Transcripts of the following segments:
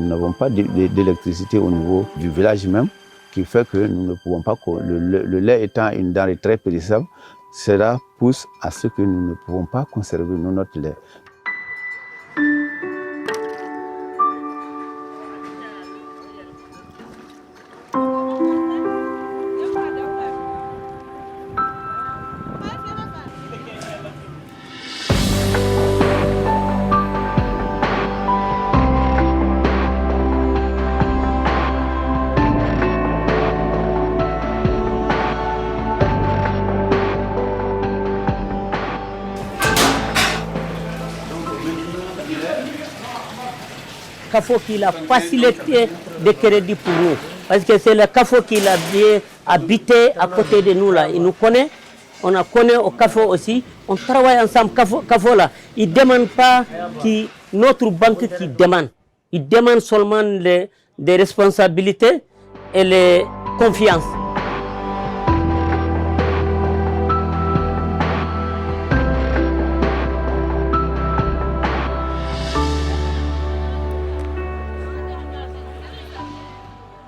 Nous n'avons pas d'électricité au niveau du village même, qui fait que nous ne pouvons pas, le lait étant une denrée très périssable, cela pousse à ce que nous ne pouvons pas conserver notre lait. CAFO qui a facilité des crédits pour nous. Parce que c'est le CAFO qui l'a bien habité à côté de nous là. Il nous connaît, on a connaît au CAFO aussi. On travaille ensemble. CAFO là, il ne demande pas notre banque qui demande. Il demande seulement des responsabilités et les confiances.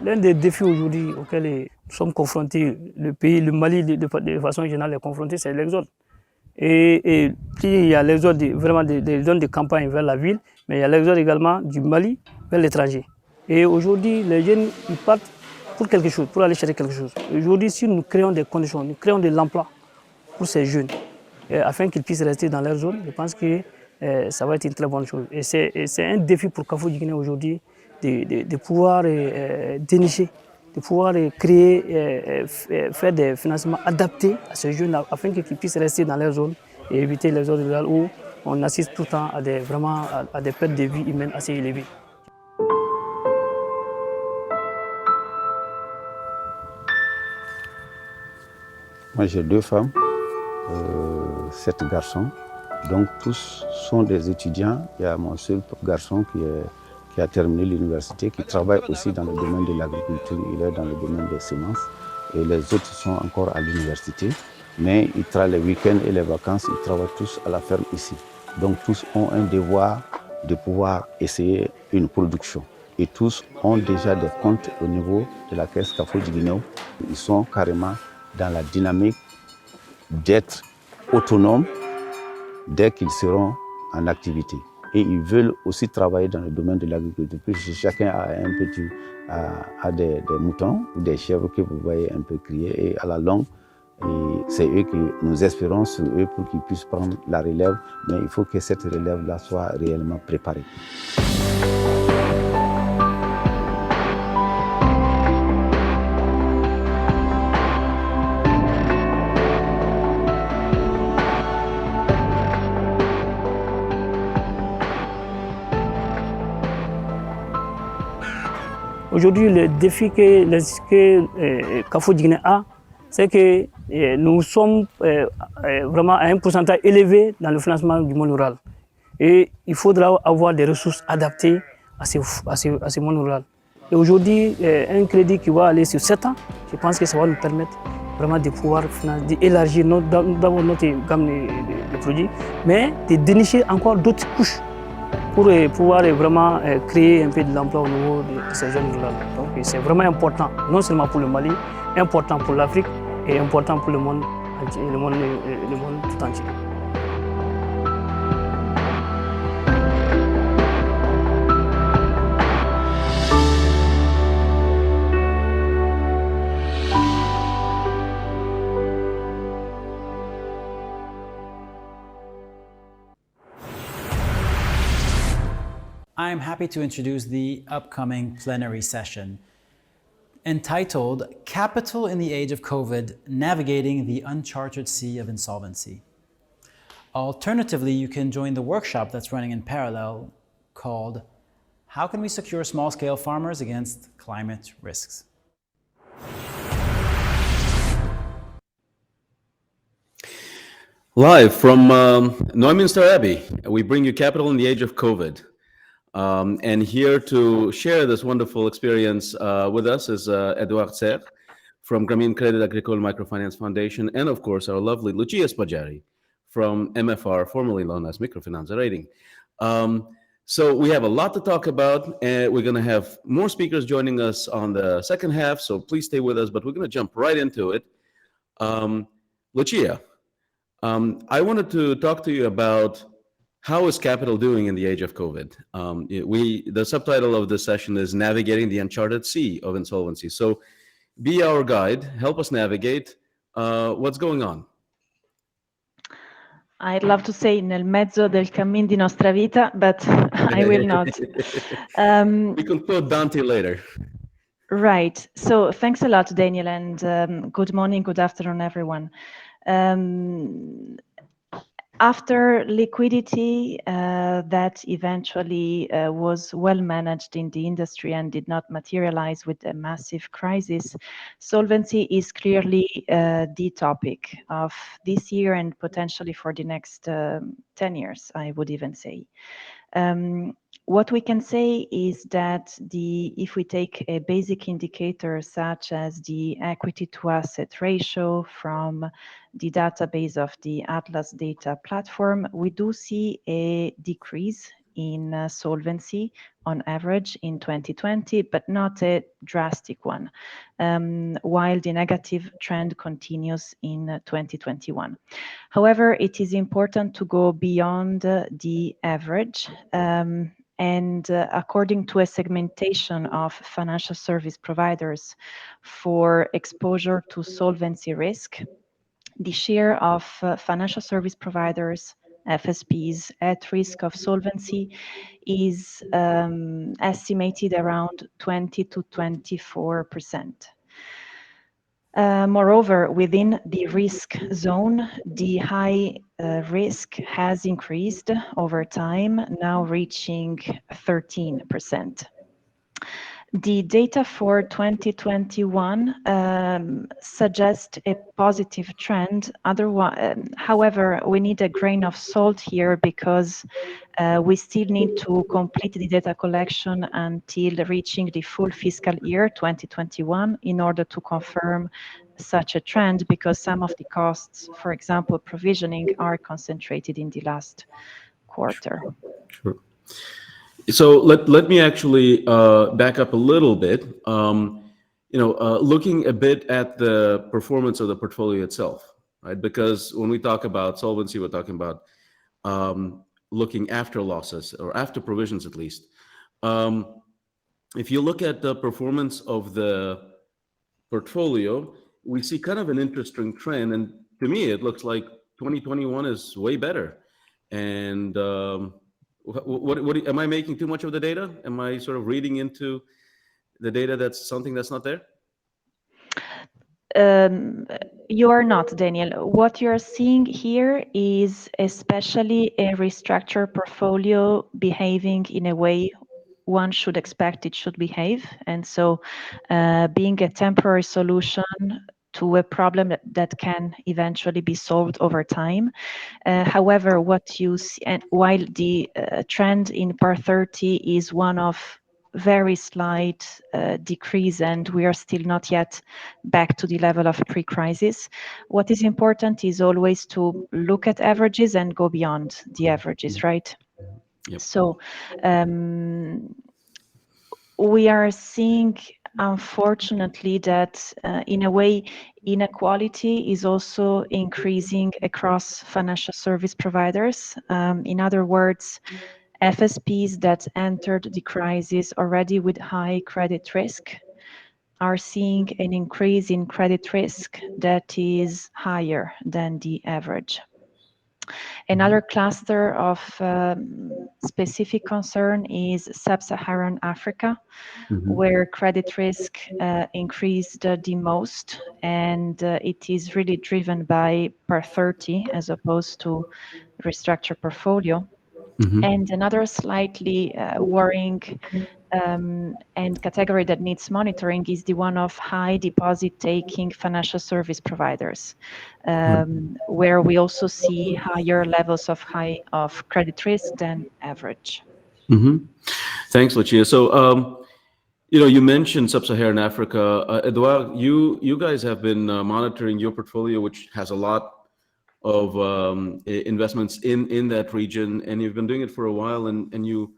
L'un des défis aujourd'hui auxquels nous sommes confrontés, le Mali de façon générale est confronté, c'est l'exode. Et puis il y a l'exode vraiment des zones de campagne vers la ville, mais il y a l'exode également du Mali vers l'étranger. Et aujourd'hui, les jeunes ils partent pour quelque chose, pour aller chercher quelque chose. Aujourd'hui, si nous créons des conditions, nous créons de l'emploi pour ces jeunes, afin qu'ils puissent rester dans leur zone, je pense que ça va être une très bonne chose. Et c'est un défi pour CAFO du Guinée aujourd'hui, de pouvoir dénicher, de pouvoir créer, faire des financements adaptés à ces jeunes afin qu'ils puissent rester dans leur zone et éviter les zones rurales où on assiste tout le temps à des pertes de vie humaines assez élevées. Moi j'ai 2 femmes, 7 garçons, donc tous sont des étudiants. Il y a mon seul garçon qui a terminé l'université, qui travaille aussi dans le domaine de l'agriculture, il est dans le domaine des semences. Et les autres sont encore à l'université, mais ils travaillent les week-ends et les vacances, ils travaillent tous à la ferme ici. Donc tous ont un devoir de pouvoir essayer une production. Et tous ont déjà des comptes au niveau de la caisse CAFO du Guinée. Ils sont carrément dans la dynamique d'être autonomes dès qu'ils seront en activité. Et ils veulent aussi travailler dans le domaine de l'agriculture. Puis chacun a des moutons ou des chèvres que vous voyez un peu crier. Et à la longue, c'est eux que nous espérons sur eux pour qu'ils puissent prendre la relève. Mais il faut que cette relève-là soit réellement préparée. Aujourd'hui, le défi que CAFO du Guinée a, c'est que nous sommes vraiment à un pourcentage élevé dans le financement du monde rural. Et il faudra avoir des ressources adaptées à ce monde rural. Et aujourd'hui, un crédit qui va aller sur 7 ans, je pense que ça va nous permettre vraiment de pouvoir élargir d'abord notre gamme de produits, mais de dénicher encore d'autres couches pour pouvoir vraiment créer un peu de l'emploi au niveau de ces jeunes rurales. Donc c'est vraiment important, non seulement pour le Mali, important pour l'Afrique et important pour le monde tout entier. I'm happy to introduce the upcoming plenary session entitled Capital in the Age of COVID, Navigating the Uncharted Sea of Insolvency. Alternatively, you can join the workshop that's running in parallel called How Can We Secure Small-Scale Farmers Against Climate Risks? Live from Neumünster Abbey, we bring you Capital in the Age of COVID. And here to share this wonderful experience with us is Edouard Serre from Grameen Credit Agricole Microfinance Foundation, and of course our lovely Lucia Spaggiari from MFR, formerly known as Microfinance Rating. So we have a lot to talk about, and we're going to have more speakers joining us on the second half, so please stay with us, but we're going to jump right into it. Lucia, I wanted to talk to you about how is capital doing in the age of COVID? The subtitle of this session is Navigating the Uncharted Sea of Insolvency. So be our guide, help us navigate. What's going on? I'd love to say nel mezzo del cammin di nostra vita, but I will not. We can quote Dante later. Right. So thanks a lot, Daniel, and good morning, good afternoon, everyone. After liquidity that eventually was well managed in the industry and did not materialize with a massive crisis, solvency is clearly the topic of this year and potentially for the next 10 years, I would even say. What we can say is that if we take a basic indicator such as the equity to asset ratio from the database of the Atlas data platform, we do see a decrease in solvency on average in 2020, but not a drastic one, while the negative trend continues in 2021. However, it is important to go beyond the average. And according to a segmentation of financial service providers for exposure to solvency risk, the share of financial service providers, FSPs, at risk of solvency is estimated around 20 to 24%. Moreover, within the risk zone, the high risk has increased over time, now reaching 13%. The data for 2021 suggest a positive trend. However, we need a grain of salt here because we still need to complete the data collection until reaching the full fiscal year 2021 in order to confirm such a trend, because some of the costs, for example, provisioning, are concentrated in the last quarter. Sure. So let me actually back up a little bit. Looking a bit at the performance of the portfolio itself, right? Because when we talk about solvency, we're talking about looking after losses or after provisions, at least. If you look at the performance of the portfolio, we see kind of an interesting trend, and to me, it looks like 2021 is way better. And what am I making too much of the data? Am I sort of reading into the data that's something that's not there? You are not, Daniel. What you're seeing here is especially a restructured portfolio behaving in a way one should expect it should behave. And so being a temporary solution to a problem that can eventually be solved over time. However, what you see, and while the trend in Part 30 is one of very slight decrease, and we are still not yet back to the level of pre-crisis, what is important is always to look at averages and go beyond the averages, right? Yep. So we are seeing, unfortunately, that in a way, inequality is also increasing across financial service providers. In other words, FSPs that entered the crisis already with high credit risk are seeing an increase in credit risk that is higher than the average. Another cluster of specific concern is Sub-Saharan Africa, where credit risk increased the most, and it is really driven by Part 30 as opposed to restructured portfolio. And another slightly worrying and category that needs monitoring is the one of high deposit-taking financial service providers, where we also see higher levels of credit risk than average. Thanks, Lucia. So, you mentioned Sub-Saharan Africa. Edouard, you guys have been monitoring your portfolio, which has a lot of investments in that region, and you've been doing it for a while, and you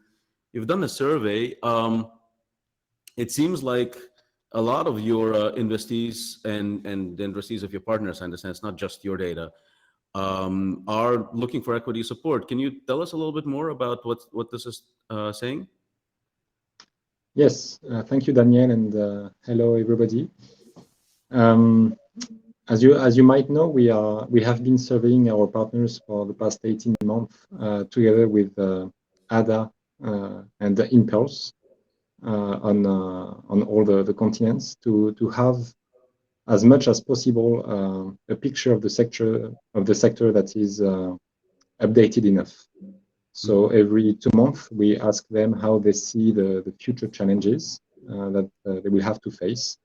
you've done a survey. It seems like a lot of your investees and the investees of your partners, I understand it's not just your data, are looking for equity support. Can you tell us a little bit more about what this is saying? Yes, thank you, Daniel, and hello, everybody. As you might know, we have been surveying our partners for the past 18 months together with ADA and Impulse on all the continents to have as much as possible a picture of the sector that is updated enough. So every 2 months, we ask them how they see the future challenges that they will have to face,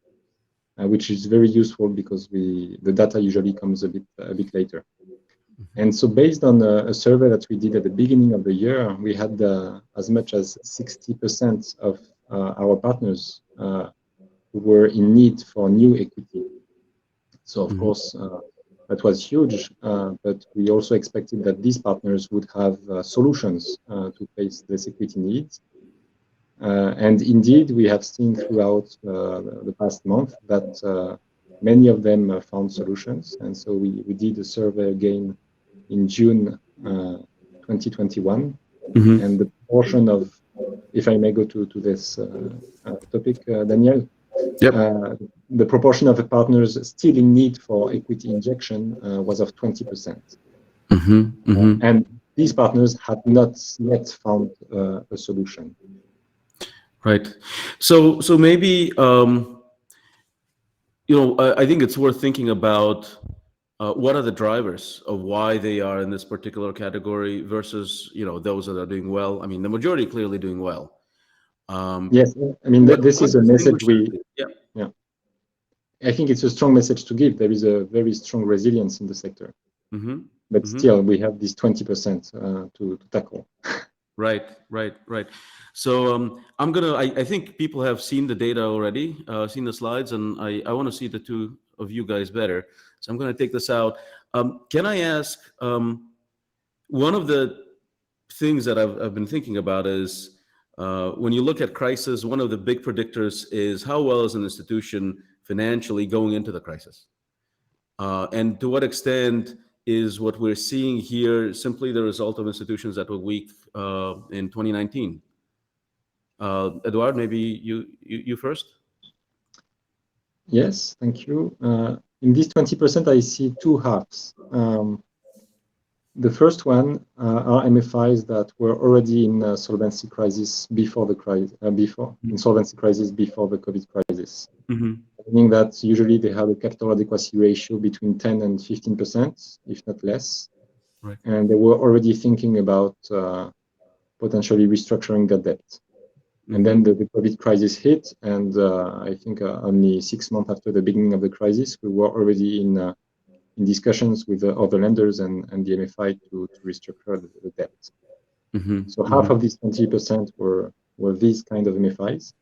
which is very useful because the data usually comes a bit later. And so based on a survey that we did at the beginning of the year, we had as much as 60% of our partners who were in need for new equity. So of course, that was huge, but we also expected that these partners would have solutions to face this equity needs. And indeed, we have seen throughout the past month that many of them found solutions. And so we did a survey again in June 2021. And the proportion of, if I may go to this topic, Daniel, the proportion of the partners still in need for equity injection was of 20%. And these partners had not yet found a solution. Right. So maybe, I think it's worth thinking about what are the drivers of why they are in this particular category versus, those that are doing well. I mean, the majority clearly doing well. Yes, I mean, this is a message yeah. I think it's a strong message to give. There is a very strong resilience in the sector. But still, we have this 20% to tackle. Right. So I think people have seen the data already, seen the slides, and I want to see the two of you guys better. So I'm going to take this out. Can I ask, one of the things that I've been thinking about is when you look at crisis, one of the big predictors is how well is an institution financially going into the crisis? And to what extent is what we're seeing here simply the result of institutions that were weak in 2019? Edouard, maybe you first? Yes, thank you. In this 20%, I see two halves. The first one are MFIs that were already in solvency crisis before the crisis, insolvency crisis before the COVID crisis. Meaning that usually they have a capital adequacy ratio between 10 and 15%, if not less. Right. And they were already thinking about potentially restructuring that debt. And then the COVID crisis hit, and I think only 6 months after the beginning of the crisis, we were already in discussions with the other lenders and the MFI to restructure the debt. So half of these 20% were these kind of MFIs.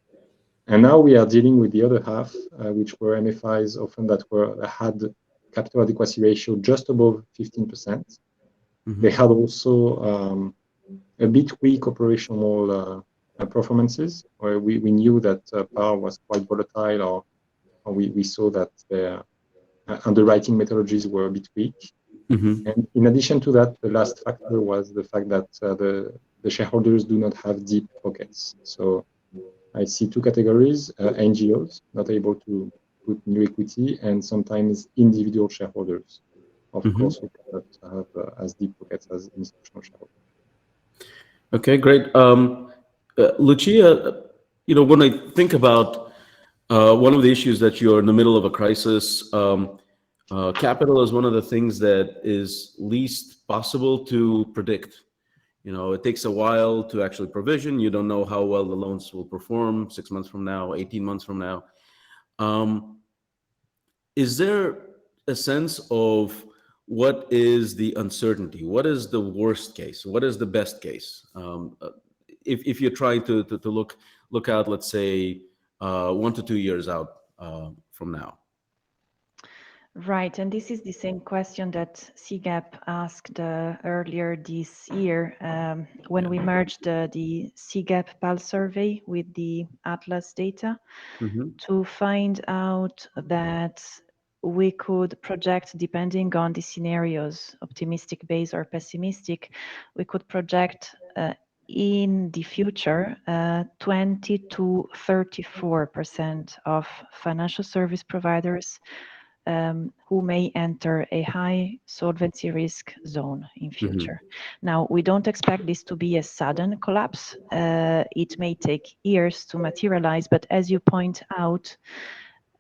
And now we are dealing with the other half, which were MFIs often that had capital adequacy ratio just above 15%. They had also a bit weak operational performances, where we knew that PAR was quite volatile, or we saw that their underwriting methodologies were a bit weak. And in addition to that, the last factor was the fact that the shareholders do not have deep pockets. So I see two categories: NGOs not able to put new equity, and sometimes individual shareholders, of course, who cannot have as deep pockets as institutional shareholders. Okay, great. Lucia, when I think about one of the issues that you're in the middle of a crisis, capital is one of the things that is least possible to predict. It takes a while to actually provision. You don't know how well the loans will perform 6 months from now, 18 months from now. Is there a sense of what is the uncertainty? What is the worst case? What is the best case? If you're trying to look out, let's say, 1 to 2 years out from now. Right, and this is the same question that CGAP asked earlier this year when we merged the CGAP PAL survey with the Atlas data to find out that we could project, depending on the scenarios, optimistic base or pessimistic, we could project in the future 20 to 34% of financial service providers who may enter a high solvency risk zone in future. Now, we don't expect this to be a sudden collapse. It may take years to materialize, but as you point out,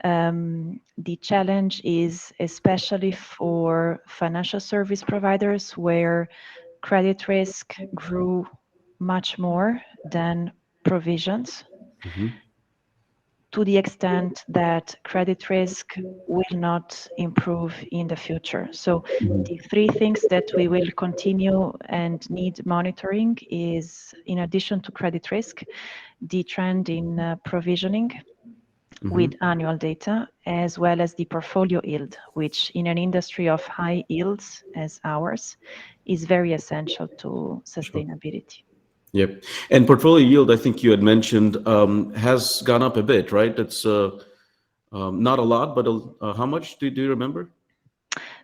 the challenge is especially for financial service providers where credit risk grew much more than provisions, to the extent that credit risk will not improve in the future. So the three things that we will continue and need monitoring is, in addition to credit risk, the trend in provisioning with annual data, as well as the portfolio yield, which in an industry of high yields as ours is very essential to sustainability. Yep. And portfolio yield, I think you had mentioned, has gone up a bit, right? It's not a lot, but how much do you remember?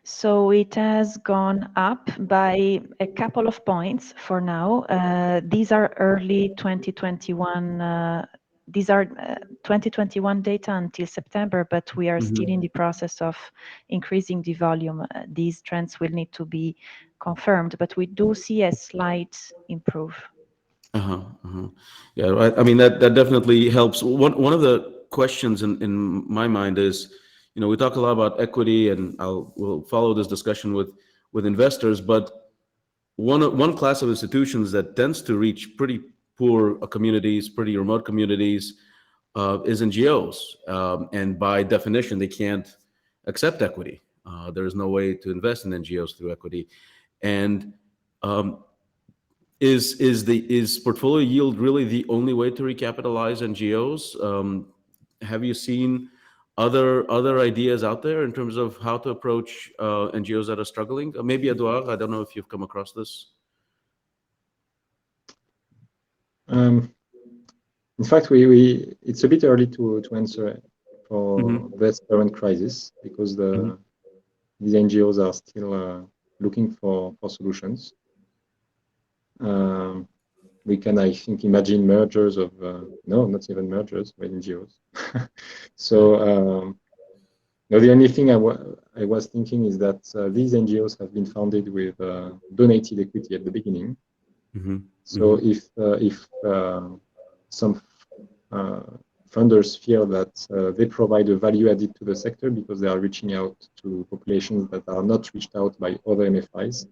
So it has gone up by a couple of points for now. These are early 2021. These are 2021 data until September, but we are still in the process of increasing the volume. These trends will need to be confirmed, but we do see a slight improve. Yeah, right. I mean, that definitely helps. One of the questions in my mind is, we talk a lot about equity, and we'll follow this discussion with investors, but one class of institutions that tends to reach pretty poor communities, pretty remote communities, is NGOs. And by definition, they can't accept equity. There is no way to invest in NGOs through equity. And is portfolio yield really the only way to recapitalize NGOs? Have you seen other ideas out there in terms of how to approach NGOs that are struggling? Maybe Edouard, I don't know if you've come across this. In fact, it's a bit early to answer for this current crisis, because the NGOs are still looking for solutions. We can, I think, imagine mergers of no, not even mergers with NGOs. So the only thing I was thinking is that these NGOs have been founded with donated equity at the beginning. So if some funders feel that they provide a value added to the sector because they are reaching out to populations that are not reached out by other MFIs,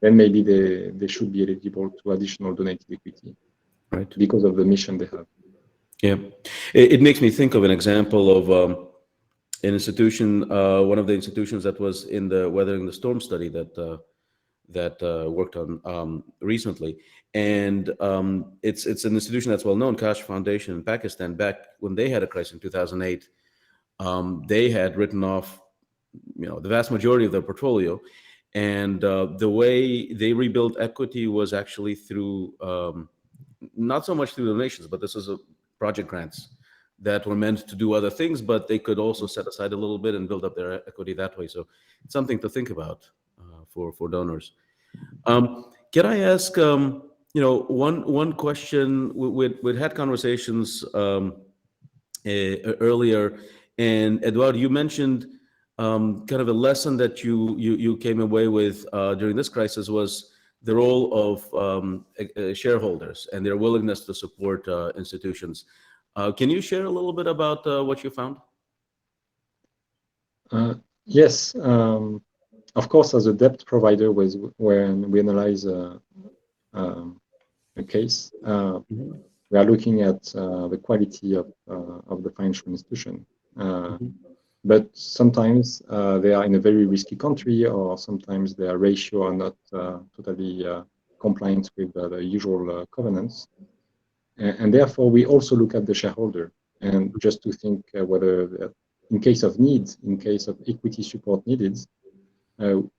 then maybe they should be eligible to additional donated equity, right? Because of the mission they have. Yeah, it makes me think of an example of an institution, one of the institutions that was in the Weathering the Storm study that worked on recently, and it's an institution that's well known, Kash Foundation in Pakistan. Back when they had a crisis in 2008, they had written off, the vast majority of their portfolio, and the way they rebuilt equity was actually through not so much through donations, but this is project grants that were meant to do other things, but they could also set aside a little bit and build up their equity that way. So it's something to think about for donors. Can I ask, one question? We'd had conversations earlier, and Edouard, you mentioned kind of a lesson that you came away with during this crisis was the role of shareholders and their willingness to support institutions. Can you share a little bit about what you found? Yes, of course, as a debt provider, when we analyze a case, we are looking at the quality of the financial institution. But sometimes they are in a very risky country, or sometimes their ratio are not totally compliant with the usual covenants. And therefore, we also look at the shareholder, and just to think whether in case of need, in case of equity support needed,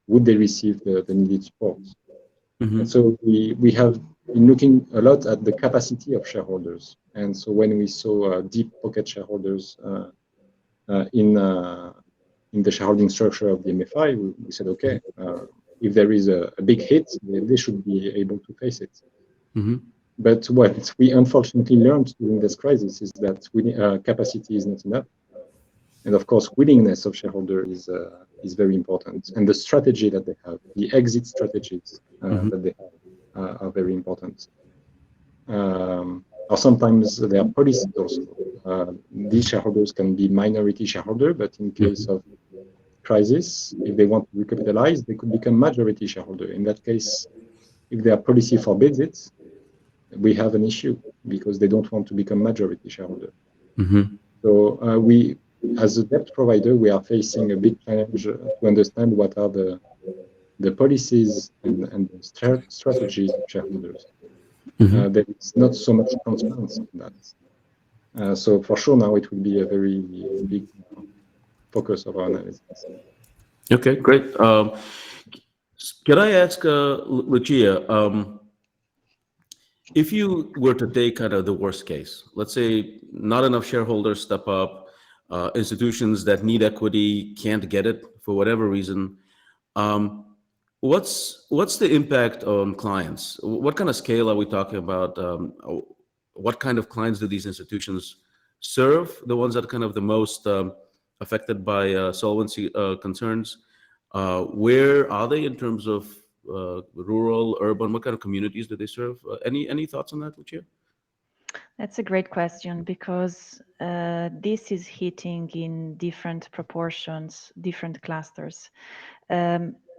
would they receive the needed support? And so we have been looking a lot at the capacity of shareholders. And so when we saw deep pocket shareholders in the shareholding structure of the MFI, we said, okay, if there is a big hit, they should be able to face it. But what we unfortunately learned during this crisis is that capacity is not enough. And of course, willingness of shareholders is very important. And the strategy that they have, the exit strategies that they have are very important. Or sometimes there are policies also. These shareholders can be minority shareholder, but in case of crisis, if they want to recapitalize, they could become majority shareholder. In that case, if their policy forbids it, we have an issue because they don't want to become majority shareholder. So we, as a debt provider, we are facing a big challenge to understand what are the policies and the strategies of shareholders. There is not so much transparency in that. So for sure now it will be a very big focus of our analysis. Okay, great. Can I ask Lucia, if you were to take kind of the worst case, let's say not enough shareholders step up, institutions that need equity can't get it for whatever reason, what's the impact on clients? What kind of scale are we talking about? What kind of clients do these institutions serve? The ones that are kind of the most affected by solvency concerns. Where are they in terms of rural, urban? What kind of communities do they serve? Any thoughts on that, Lucia? That's a great question because this is hitting in different proportions, different clusters.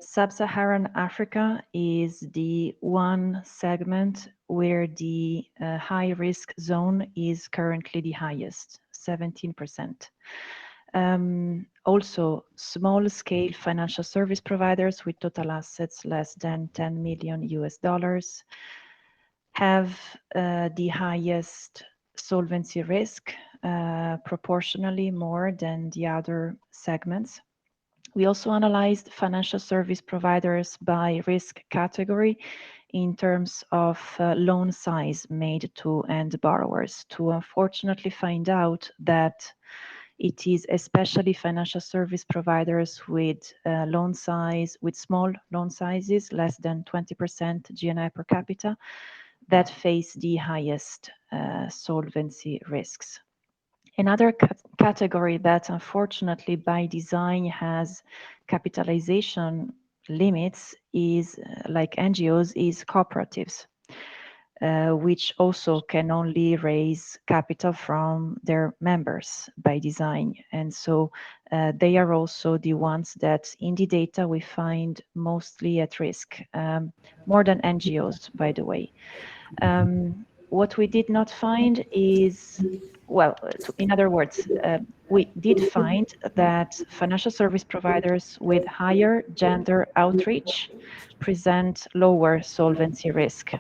Sub-Saharan Africa is the one segment where the high risk zone is currently the highest, 17%. Also, small scale financial service providers with total assets less than $10 million have the highest solvency risk, proportionally more than the other segments. We also analyzed financial service providers by risk category in terms of loan size made to end borrowers to unfortunately find out that it is especially financial service providers with loan size, with small loan sizes, less than 20% GNI per capita, that face the highest solvency risks. Another category that unfortunately by design has capitalization limits is, like NGOs, is cooperatives, which also can only raise capital from their members by design. And so they are also the ones that in the data we find mostly at risk, more than NGOs, by the way. What we did not find is, well, in other words, we did find that financial service providers with higher gender outreach present lower solvency risk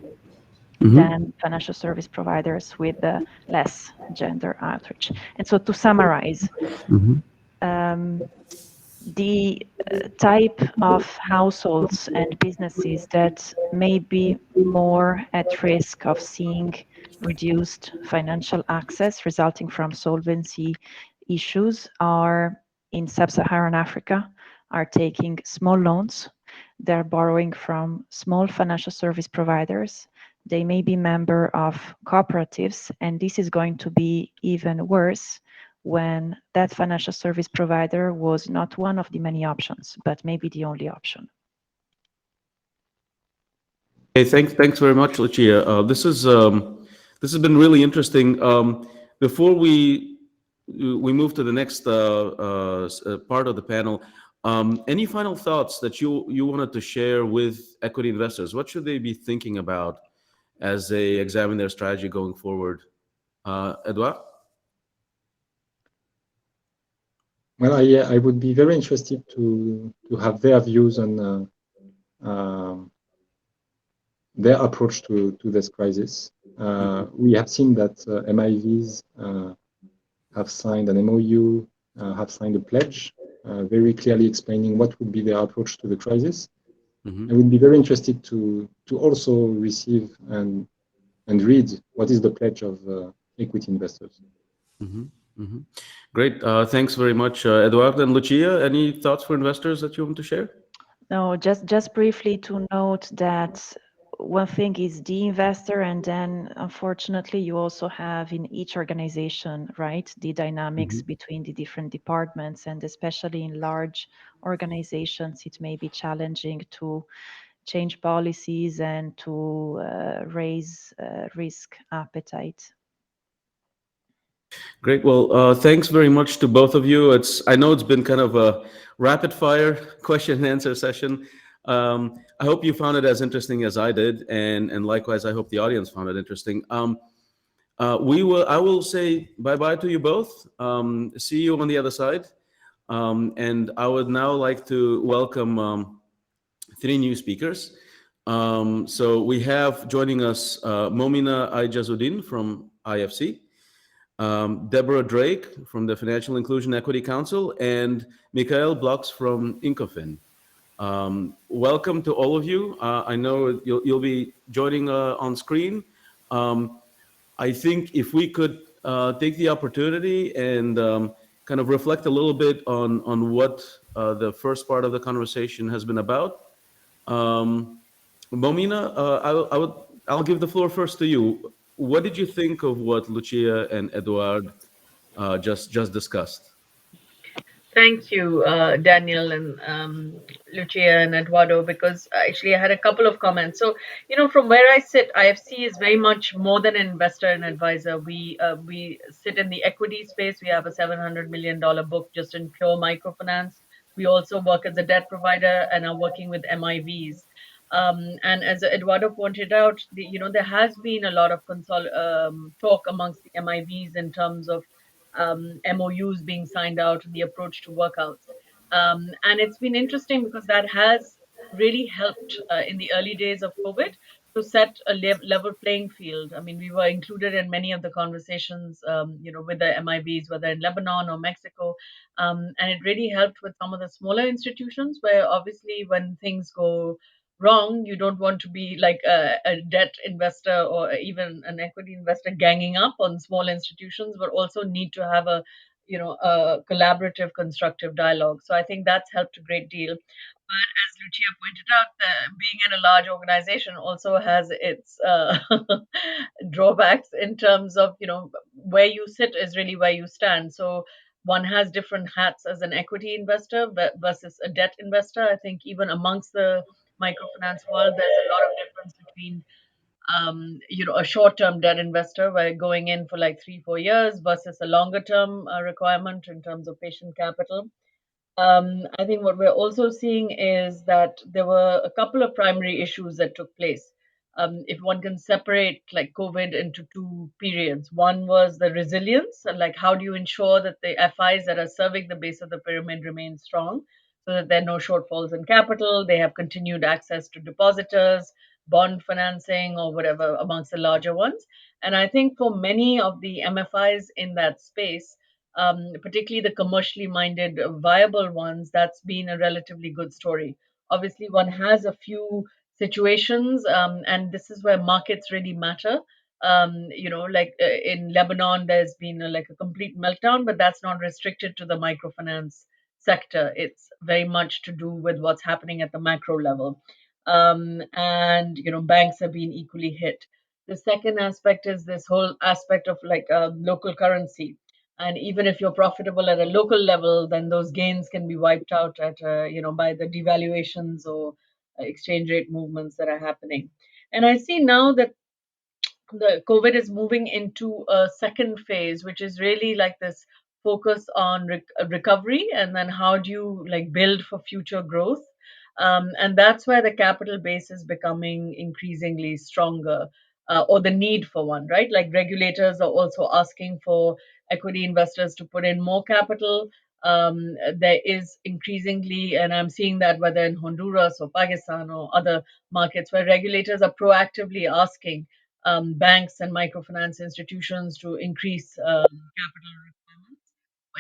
than financial service providers with less gender outreach. And so to summarize, the type of households and businesses that may be more at risk of seeing reduced financial access resulting from solvency issues are in sub-Saharan Africa, are taking small loans. They're borrowing from small financial service providers. They may be member of cooperatives, and this is going to be even worse when that financial service provider was not one of the many options, but maybe the only option. Hey, thanks very much, Lucia. This has been really interesting. Before we move to the next part of the panel, any final thoughts that you wanted to share with equity investors? What should they be thinking about as they examine their strategy going forward? Edouard? Well, I would be very interested to have their views on their approach to this crisis. We have seen that MIVs have signed an MOU have signed a pledge, very clearly explaining what would be their approach to the crisis. I would be very interested to also receive and read what is the pledge of equity investors. Great. Thanks very much, Eduardo and Lucia. Any thoughts for investors that you want to share? No, just briefly to note that one thing is the investor, and then unfortunately you also have in each organization, right, the dynamics between the different departments, and especially in large organizations, it may be challenging to change policies and to raise risk appetite. Great. Well, thanks very much to both of you. I know it's been kind of a rapid fire question and answer session. I hope you found it as interesting as I did, and likewise, I hope the audience found it interesting. I will say bye bye to you both. See you on the other side. And I would now like to welcome three new speakers. So we have joining us Momina Aijazuddin from IFC. Deborah Drake from the Financial Inclusion Equity Council, and Michael Blocks from Incofin. Welcome to all of you. I know you'll be joining on screen. I think if we could take the opportunity and kind of reflect a little bit on what the first part of the conversation has been about. Momina, I'll give the floor first to you. What did you think of what Lucia and Eduard just discussed? Thank you, Daniel and Lucia and Eduardo, because actually I had a couple of comments. So, from where I sit, IFC is very much more than an investor and advisor. We sit in the equity space. We have a $700 million book just in pure microfinance. We also work as a debt provider and are working with MIVs. And as Eduardo pointed out, there has been a lot of talk amongst the MIVs in terms of MOUs being signed out and the approach to workouts. And it's been interesting because that has really helped in the early days of COVID to set a level playing field. I mean, we were included in many of the conversations, with the MIBs, whether in Lebanon or Mexico. And it really helped with some of the smaller institutions where obviously when things go wrong, you don't want to be like a debt investor or even an equity investor ganging up on small institutions, but also need to have a collaborative, constructive dialogue. So I think that's helped a great deal. But as Lucia pointed out, being in a large organization also has its drawbacks in terms of, where you sit is really where you stand. So one has different hats as an equity investor versus a debt investor. I think even amongst the microfinance world, there's a lot of difference between a short-term debt investor where going in for like 3-4 years versus a longer-term requirement in terms of patient capital. I think what we're also seeing is that there were a couple of primary issues that took place. If one can separate like COVID into two periods, one was the resilience, and like how do you ensure that the FIs that are serving the base of the pyramid remain strong so that there are no shortfalls in capital, they have continued access to depositors, bond financing, or whatever amongst the larger ones. And I think for many of the MFIs in that space, particularly the commercially minded, viable ones, that's been a relatively good story. Obviously, one has a few situations, and this is where markets really matter. Like in Lebanon, there's been like a complete meltdown, but that's not restricted to the microfinance sector. It's very much to do with what's happening at the macro level. And, banks have been equally hit. The second aspect is this whole aspect of like local currency, and even if you're profitable at a local level, then those gains can be wiped out at by the devaluations or exchange rate movements that are happening. And I see now that the COVID is moving into a second phase, which is really like this focus on recovery, and then how do you like build for future growth. And that's where the capital base is becoming increasingly stronger, or the need for one, right? Like regulators are also asking for equity investors to put in more capital. There is increasingly, and I'm seeing that whether in Honduras or Pakistan or other markets, where regulators are proactively asking banks and microfinance institutions to increase capital requirements,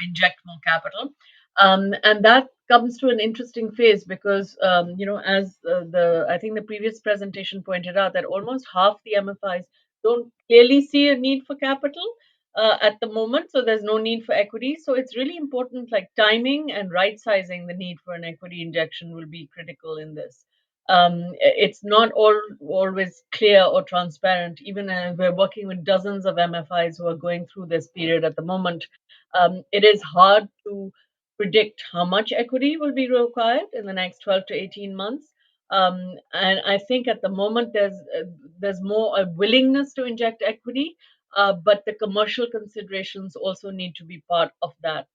inject more capital. And that comes to an interesting phase because, as I think the previous presentation pointed out, that almost half the MFIs don't clearly see a need for capital at the moment. So there's no need for equity. So it's really important, like timing and right sizing the need for an equity injection will be critical in this. It's not always clear or transparent. Even we're working with dozens of MFIs who are going through this period at the moment. It is hard to predict how much equity will be required in the next 12 to 18 months. And I think at the moment there's more a willingness to inject equity, but the commercial considerations also need to be part of that.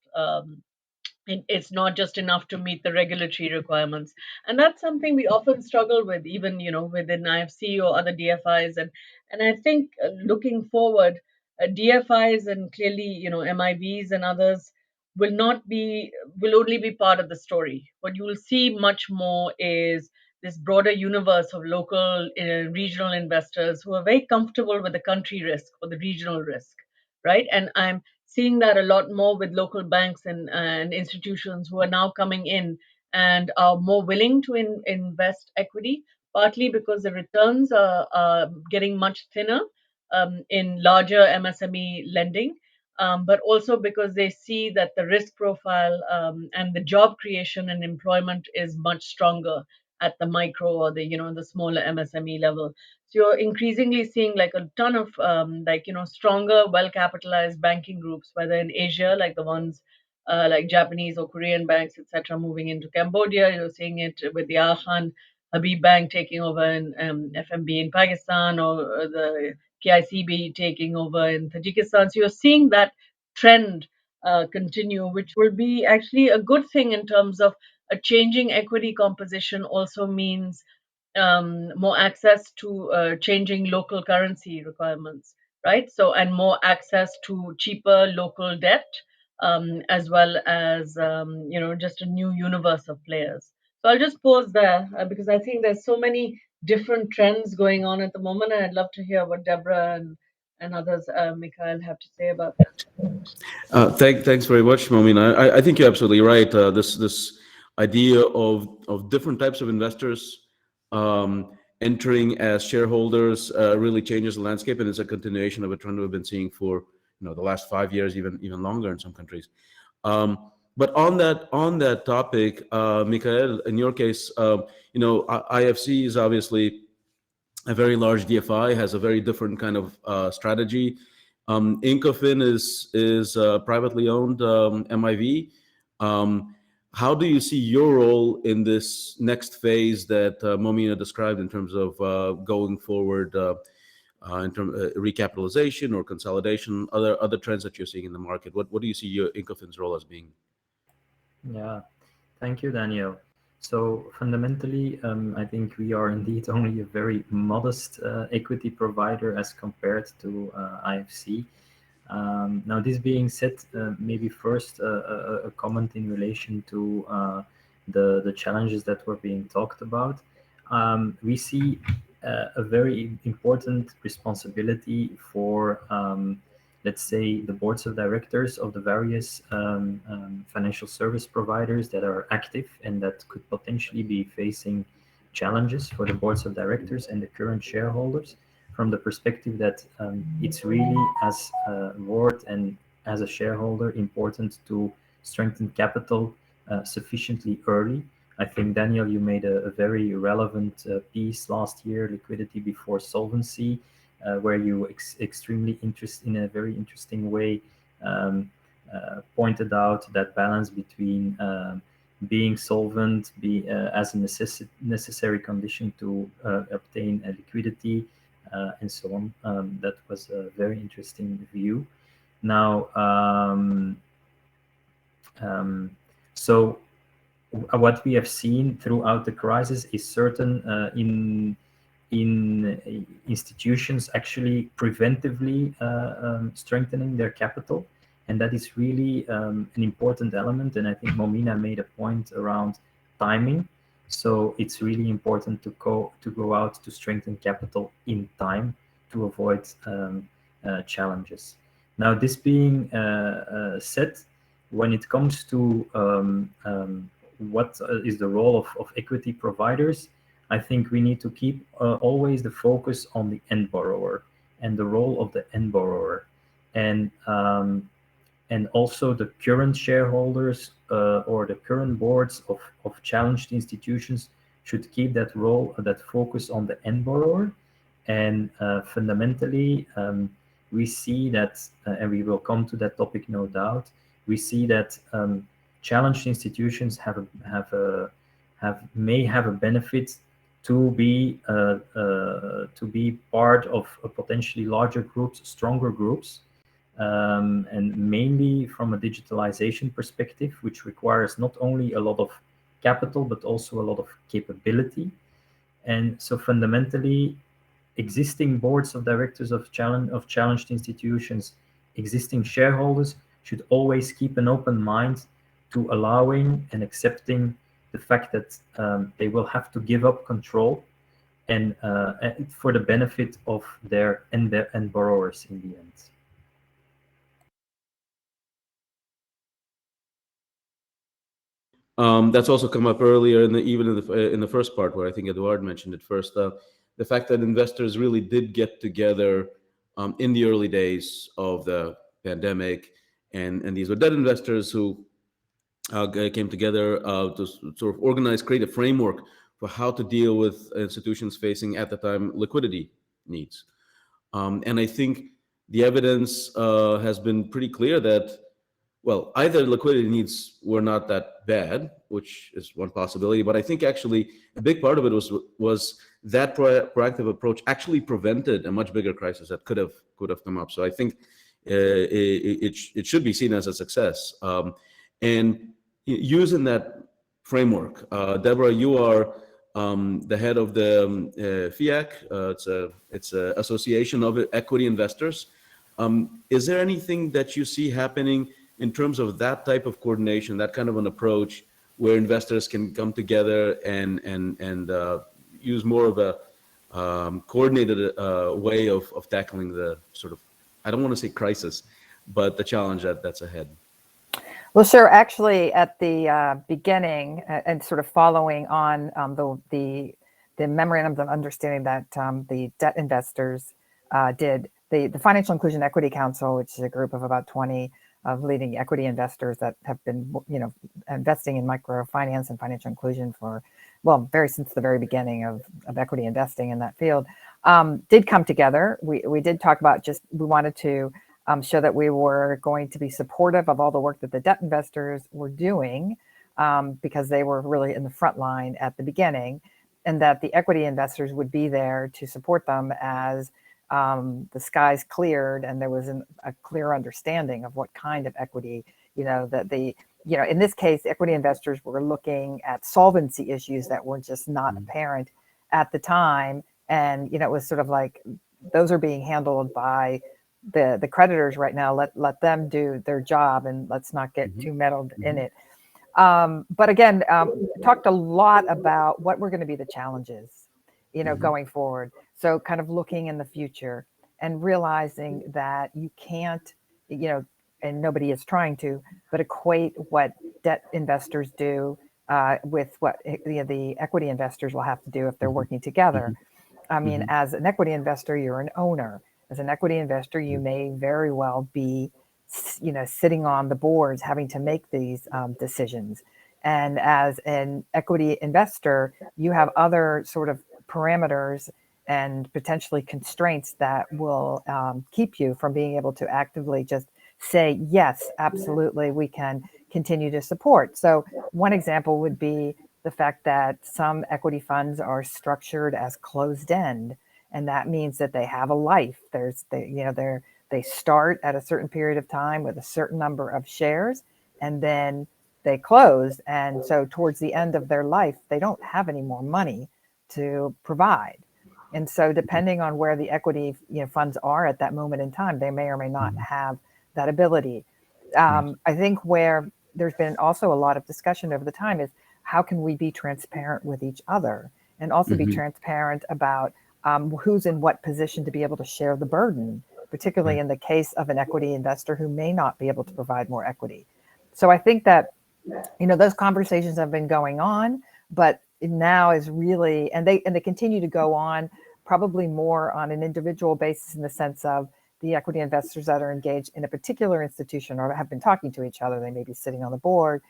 It's not just enough to meet the regulatory requirements, and that's something we often struggle with, even within IFC or other DFIs. And I think looking forward, DFIs and clearly MIVs and others will only be part of the story. What you will see much more is this broader universe of local regional investors who are very comfortable with the country risk or the regional risk, right? And I'm seeing that a lot more with local banks and institutions who are now coming in and are more willing to invest equity, partly because the returns are getting much thinner in larger MSME lending, but also because they see that the risk profile and the job creation and employment is much stronger at the micro or the smaller MSME level. So you're increasingly seeing like a ton of stronger, well capitalized banking groups, whether in Asia, like the ones like Japanese or Korean banks, etc., moving into Cambodia. You're seeing it with the Akhan Habib Bank taking over in FMB in Pakistan, or the KICB taking over in Tajikistan. So you're seeing that trend continue, which will be actually a good thing in terms of a changing equity composition. Also means more access to changing local currency requirements, right? So, and more access to cheaper local debt, as well as, just a new universe of players. So I'll just pause there because I think there's so many different trends going on at the moment. And I'd love to hear what Deborah and others, Mikhail, have to say about that. Thanks very much, Momin. I think you're absolutely right. This idea of different types of investors entering as shareholders really changes the landscape, and it's a continuation of a trend we've been seeing for the last 5 years, even longer in some countries. But on that topic, Mikhail, in your case, IFC is obviously a very large DFI, has a very different kind of strategy. Incofin is privately owned MIV. How do you see your role in this next phase that Momina described in terms of going forward, in terms of recapitalization or consolidation, other trends that you're seeing in the market? What do you see your Incofin's role as being? Yeah, thank you, Daniel. So fundamentally, I think we are indeed only a very modest equity provider as compared to IFC. Now, this being said, maybe first a comment in relation to the challenges that were being talked about. We see a very important responsibility for, let's say, the boards of directors of the various financial service providers that are active and that could potentially be facing challenges for the boards of directors and the current shareholders, from the perspective that it's really, as a board and as a shareholder, important to strengthen capital sufficiently early. I think, Daniel, you made a very relevant piece last year, Liquidity Before Solvency, where you extremely in a very interesting way pointed out that balance between being solvent as a necessary condition to obtain a liquidity, and so on. That was a very interesting view. Now, so what we have seen throughout the crisis is certain in institutions actually preventively strengthening their capital, and that is really an important element. And I think Momina made a point around timing. So it's really important to go out to strengthen capital in time to avoid challenges. Now, this being said, when it comes to what is the role of equity providers, I think we need to keep always the focus on the end borrower and the role of the end borrower, and also the current shareholders or the current boards of challenged institutions should keep that role, that focus on the end borrower. And fundamentally, we see that, and we will come to that topic, no doubt. We see that challenged institutions may have a benefit to be part of a potentially larger groups, stronger groups, and mainly from a digitalization perspective, which requires not only a lot of capital but also a lot of capability. And so fundamentally, existing boards of directors of challenged institutions, existing shareholders should always keep an open mind to allowing and accepting the fact that they will have to give up control, and for the benefit of their end borrowers in the end. That's also come up earlier in the first part, where I think Eduard mentioned it first. The fact that investors really did get together in the early days of the pandemic, and these were debt investors who came together to sort of organize, create a framework for how to deal with institutions facing at the time liquidity needs. And I think the evidence has been pretty clear that, well, either liquidity needs were not that bad, which is one possibility, but I think actually a big part of it was that proactive approach actually prevented a much bigger crisis that could have come up. So I think it should be seen as a success. And using that framework, Deborah, you are the head of the FIAC. It's an association of equity investors. Is there anything that you see happening in terms of that type of coordination, that kind of an approach, where investors can come together and use more of a coordinated way of tackling the sort of, I don't want to say crisis, but the challenge that's ahead? Well, sure. Actually, at the beginning, and sort of following on the memorandum of understanding that the debt investors did, the Financial Inclusion Equity Council, which is a group of about 20 of leading equity investors that have been, investing in microfinance and financial inclusion for, since the very beginning of equity investing in that field, did come together. We did talk about we wanted to show that we were going to be supportive of all the work that the debt investors were doing, because they were really in the front line at the beginning, and that the equity investors would be there to support them as the skies cleared and there was a clear understanding of what kind of equity, in this case, equity investors were looking at solvency issues that were just not apparent at the time. And, it was sort of like, those are being handled by the creditors right now. Let them do their job, and let's not get too meddled in it. But again, talked a lot about what were going to be the challenges, going forward. So kind of looking in the future and realizing that you can't, and nobody is trying to, but equate what debt investors do with what the equity investors will have to do if they're working together. I mean, as an equity investor, you're an owner. As an equity investor, you may very well be, sitting on the boards having to make these decisions. And as an equity investor, you have other sort of parameters and potentially constraints that will keep you from being able to actively just say, yes, absolutely, we can continue to support. So one example would be the fact that some equity funds are structured as closed end, and that means that they have a life. They start at a certain period of time with a certain number of shares, and then they close. And so towards the end of their life, they don't have any more money to provide. And so depending on where the equity funds are at that moment in time, they may or may not have that ability. I think where there's been also a lot of discussion over the time is, how can we be transparent with each other, and also be transparent about who's in what position to be able to share the burden, particularly in the case of an equity investor who may not be able to provide more equity. So I think that, those conversations have been going on, but now is really, and they continue to go on, probably more on an individual basis in the sense of the equity investors that are engaged in a particular institution or have been talking to each other. They may be sitting on the board.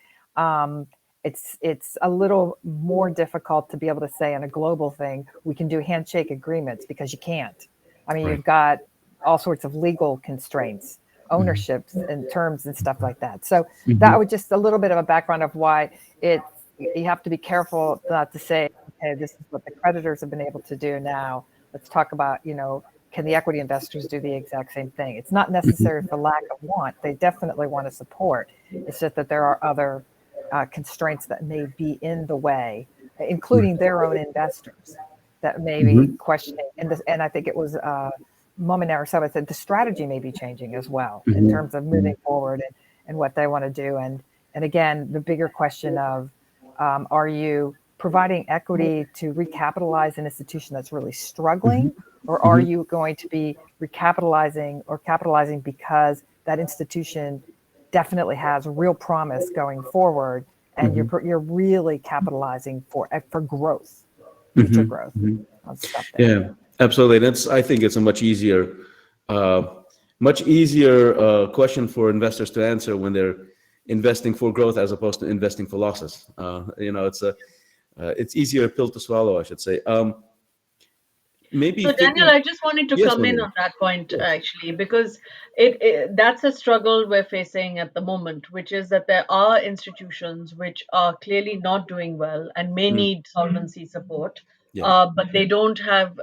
It's a little more difficult to be able to say on a global thing, we can do handshake agreements, because you can't. I mean, You've got all sorts of legal constraints, ownerships and terms and stuff like that. So that was just a little bit of a background of why you have to be careful not to say, okay, this is what the creditors have been able to do now. Let's talk about, can the equity investors do the exact same thing? It's not necessary for lack of want. They definitely want to support. It's just that there are other constraints that may be in the way, including their own investors that may be questioning. And I think it was Mominara Summit said the strategy may be changing as well in terms of moving forward and what they want to do. And again, the bigger question of, are you providing equity to recapitalize an institution that's really struggling, or are you going to be recapitalizing or capitalizing because that institution definitely has real promise going forward, and you're really capitalizing for growth, future growth. I'll stop there. Yeah, absolutely. And I think it's a much easier question for investors to answer when they're investing for growth as opposed to investing for losses. It's easier pill to swallow, I should say. So Daniel, I just wanted to come in on that point, actually, because that's a struggle we're facing at the moment, which is that there are institutions which are clearly not doing well and may need solvency support, but they don't have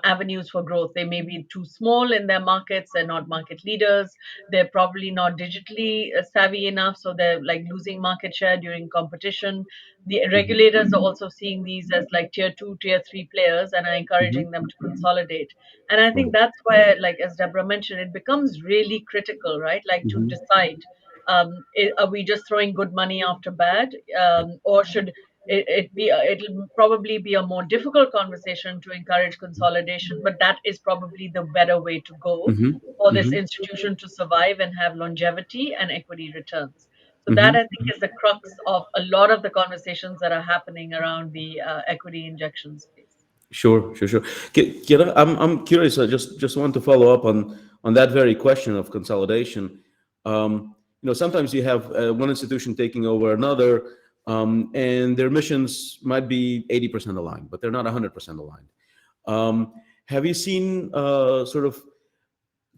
avenues for growth. They may be too small in their markets. They're not market leaders. They're probably not digitally savvy enough, so they're like losing market share during competition. The regulators are also seeing these as like tier 2, tier 3 players and are encouraging them to consolidate. And I think that's where, like as Deborah mentioned, it becomes really critical, right? Like to decide, are we just throwing good money after bad, or should it'll probably be a more difficult conversation to encourage consolidation, but that is probably the better way to go for this institution to survive and have longevity and equity returns. So that, I think, is the crux of a lot of the conversations that are happening around the equity injection space. Sure. Kira, I'm curious. I just want to follow up on that very question of consolidation. Sometimes you have one institution taking over another, and their missions might be 80% aligned, but they're not 100% aligned. Have you seen sort of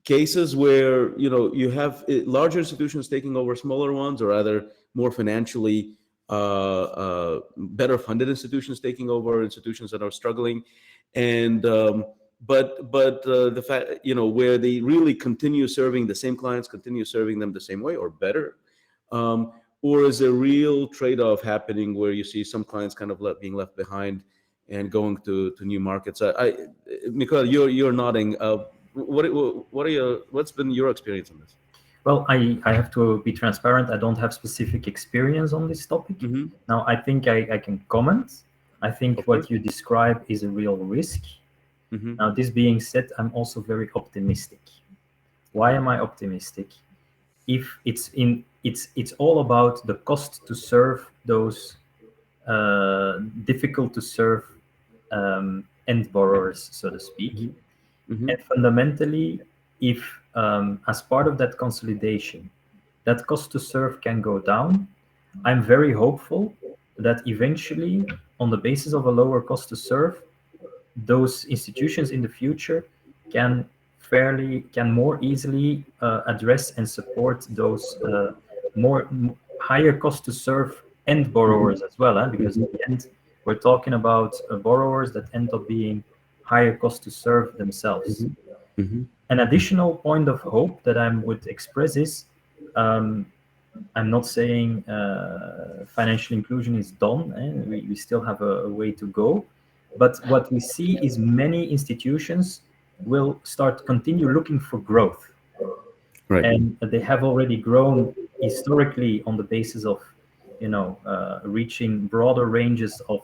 cases where you have larger institutions taking over smaller ones, or rather more financially better funded institutions taking over institutions that are struggling, and but the fact where they really continue serving the same clients, continue serving them the same way or better, or is a real trade-off happening where you see some clients kind of being left behind and going to new markets? Mikael, you're nodding. What's been your experience on this? Well, I have to be transparent. I don't have specific experience on this topic. Now, I think I can comment. I think what you describe is a real risk. Now, this being said, I'm also very optimistic. Why am I optimistic? If it's all about the cost to serve those difficult to serve end borrowers, so to speak. And fundamentally, if as part of that consolidation, that cost to serve can go down, I'm very hopeful that eventually, on the basis of a lower cost to serve, those institutions in the future can more easily address and support those higher cost to serve end borrowers as well, because in the end, we're talking about borrowers that end up being higher cost to serve themselves. An additional point of hope that I would express is, I'm not saying financial inclusion is done, and we still have a way to go. But what we see is many institutions will continue looking for growth. Right. And they have already grown historically on the basis of, reaching broader ranges of,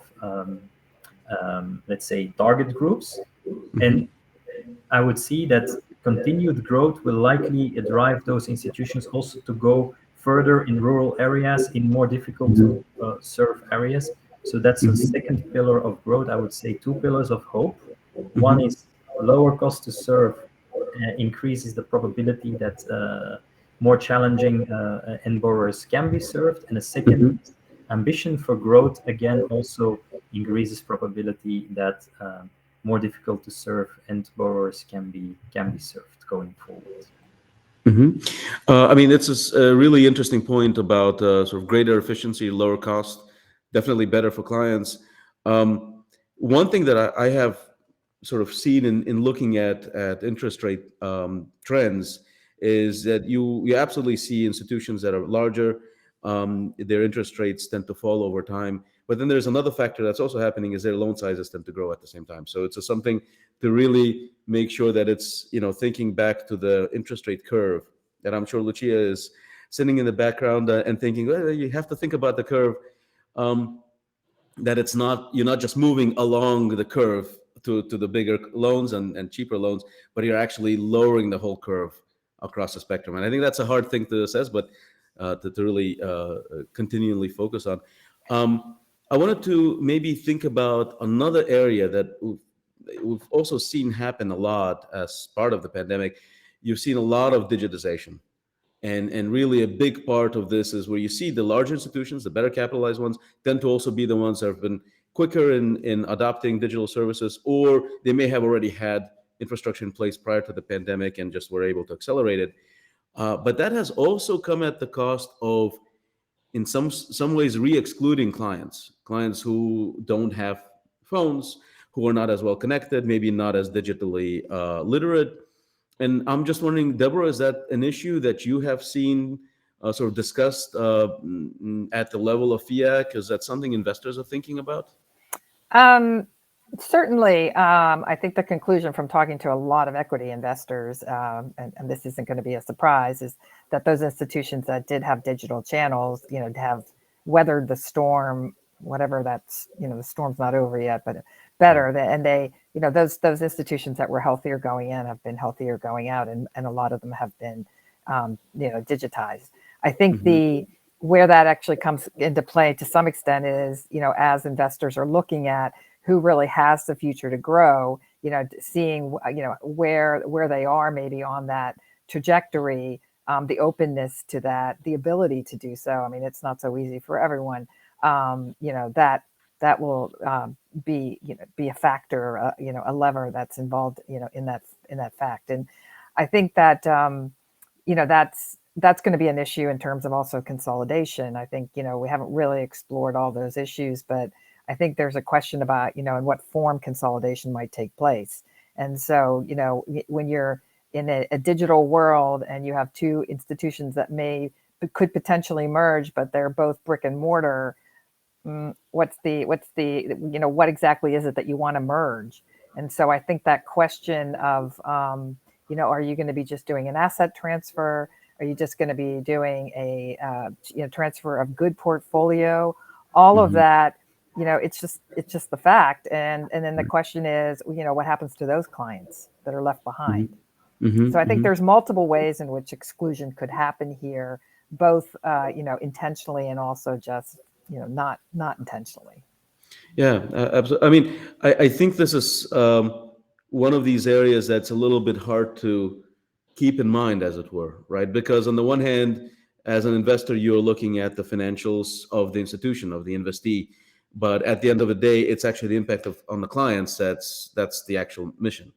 let's say, target groups. And I would see that continued growth will likely drive those institutions also to go further in rural areas, in more difficult to serve areas. So that's a second pillar of growth. I would say two pillars of hope. One is lower cost to serve increases the probability that more challenging end borrowers can be served. And the second is ambition for growth, again, also increases probability that more difficult to serve end borrowers can be served going forward. I mean, it's a really interesting point about sort of greater efficiency, lower cost, definitely better for clients. One thing that I have sort of seen in looking at interest rate trends is that you absolutely see institutions that are larger, their interest rates tend to fall over time. But then there's another factor that's also happening is their loan sizes tend to grow at the same time. So it's something to really make sure that it's, thinking back to the interest rate curve, that I'm sure Lucia is sitting in the background and thinking, well, you have to think about the curve, that you're not just moving along the curve to the bigger loans and cheaper loans, but you're actually lowering the whole curve across the spectrum. And I think that's a hard thing to assess, but to really continually focus on. I wanted to maybe think about another area that we've also seen happen a lot as part of the pandemic. You've seen a lot of digitization. And really a big part of this is where you see the large institutions, the better capitalized ones, tend to also be the ones that have been quicker in adopting digital services, or they may have already had infrastructure in place prior to the pandemic and just were able to accelerate it. But that has also come at the cost of, in some ways, re-excluding clients who don't have phones, who are not as well connected, maybe not as digitally literate. And I'm just wondering, Deborah, is that an issue that you have seen sort of discussed at the level of FIAC? Is that something investors are thinking about? Certainly, I think the conclusion from talking to a lot of equity investors, and this isn't going to be a surprise, is that those institutions that did have digital channels, have weathered the storm, whatever that's, the storm's not over yet, but better. And they, those institutions that were healthier going in have been healthier going out, and a lot of them have been, digitized. I think where that actually comes into play to some extent is, as investors are looking at who really has the future to grow, seeing, where they are maybe on that trajectory, the openness to that, the ability to do so. I mean, it's not so easy for everyone. That will be a factor, a lever that's involved, in that fact. And I think that, that's going to be an issue in terms of also consolidation. I think, we haven't really explored all those issues, but I think there's a question about, in what form consolidation might take place. And so, when you're in a digital world and you have two institutions that could potentially merge, but they're both brick and mortar, what exactly is it that you want to merge? And so I think that question of, are you going to be just doing an asset transfer? Are you just going to be doing a transfer of good portfolio? All of that, it's just the fact. And then the question is, what happens to those clients that are left behind? So I think there's multiple ways in which exclusion could happen here, both intentionally and also just not intentionally. Yeah, absolutely. I mean, I think this is one of these areas that's a little bit hard to keep in mind, as it were, right? Because on the one hand, as an investor, you're looking at the financials of the institution, of the investee, but at the end of the day, it's actually the impact on the clients that's the actual mission,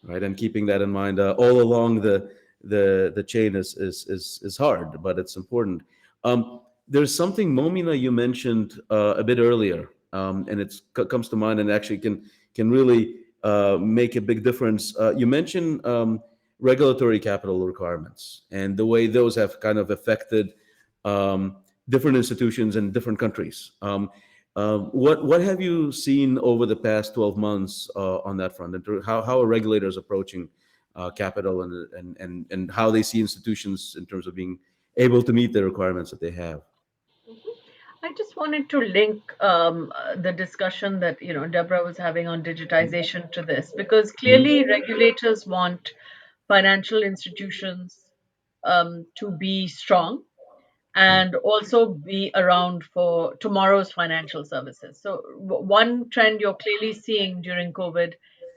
right? And keeping that in mind all along the chain is hard, but it's important. There's something, Momina, you mentioned a bit earlier, and it comes to mind and actually can really make a big difference. You mentioned regulatory capital requirements and the way those have kind of affected different institutions in different countries. What have you seen over the past 12 months on that front? And how are regulators approaching capital and how they see institutions in terms of being able to meet the requirements that they have? I just wanted to link the discussion that Deborah was having on digitization to this, because clearly regulators want financial institutions to be strong, and also be around for tomorrow's financial services. So one trend you're clearly seeing during COVID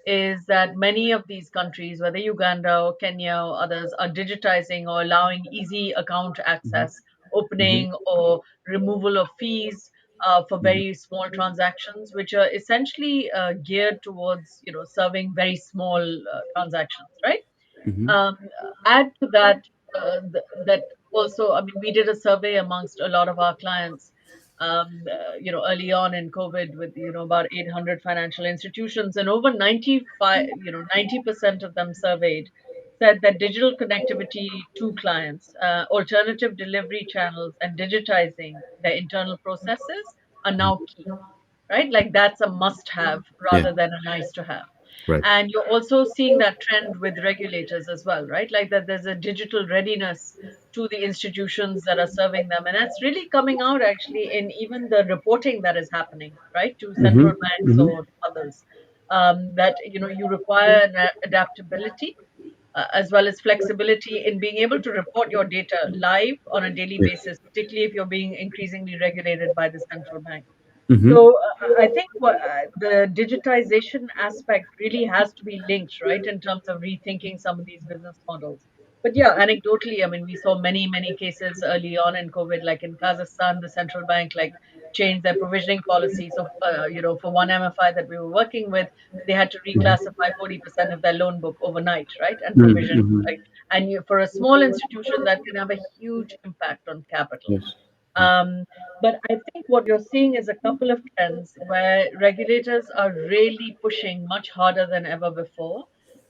is that many of these countries, whether Uganda or Kenya or others, are digitizing or allowing easy account access, opening or removal of fees for very small transactions, which are essentially geared towards, serving very small transactions, right? Um, Add to that, that also, I mean, we did a survey amongst a lot of our clients, early on in COVID with, about 800 financial institutions, and over 95, 90% of them surveyed said that digital connectivity to clients, alternative delivery channels, and digitizing their internal processes are now key, right? Like that's a must have Yeah. rather than a nice to have. Right. And you're also seeing that trend with regulators as well, right? Like that there's a digital readiness to the institutions that are serving them. And that's really coming out actually in even the reporting that is happening, right, to central banks or others. That, you require an adaptability as well as flexibility in being able to report your data live on a daily basis, particularly if you're being increasingly regulated by the central bank. So I think the digitization aspect really has to be linked, right, in terms of rethinking some of these business models. But yeah, anecdotally, I mean, we saw many, many cases early on in COVID, like in Kazakhstan, the central bank like changed their provisioning policy. So, for one MFI that we were working with, they had to reclassify 40% of their loan book overnight, right, and provision. Like, and for a small institution, that can have a huge impact on capital. Yes. But I think what you're seeing is a couple of trends where regulators are really pushing much harder than ever before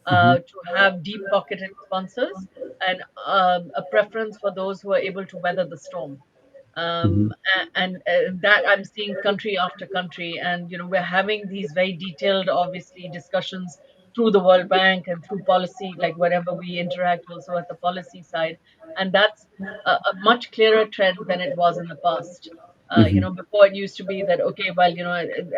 to have deep pocketed sponsors and a preference for those who are able to weather the storm. And that I'm seeing country after country, and we're having these very detailed, obviously, discussions through the World Bank and through policy, like wherever we interact, also at the policy side, and that's a much clearer trend than it was in the past. Before it used to be that, okay, well,